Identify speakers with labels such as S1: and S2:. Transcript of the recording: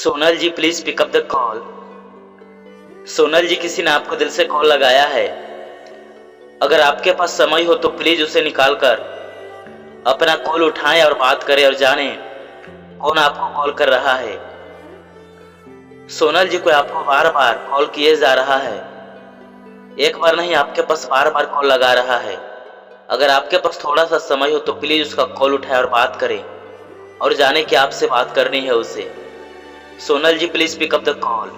S1: Sonal ji please pick up the call. Sonal ji, किसी ने आपको दिल से कॉल लगाया है। अगर आपके पास समय हो तो प्लीज उसे निकाल कर अपना कॉल उठाएं और बात करें और जानें कौन आपको कॉल कर रहा है। सोनल जी, कोई आपको बार बार कॉल किए जा रहा है। एक बार नहीं, आपके पास बार बार कॉल लगा रहा है। अगर आपके पास थोड़ा सा समय हो तो प्लीज उसका कॉल उठाएं और बात करें और जाने कि आपसे बात करनी है उसे। Sonal ji please pick up the call.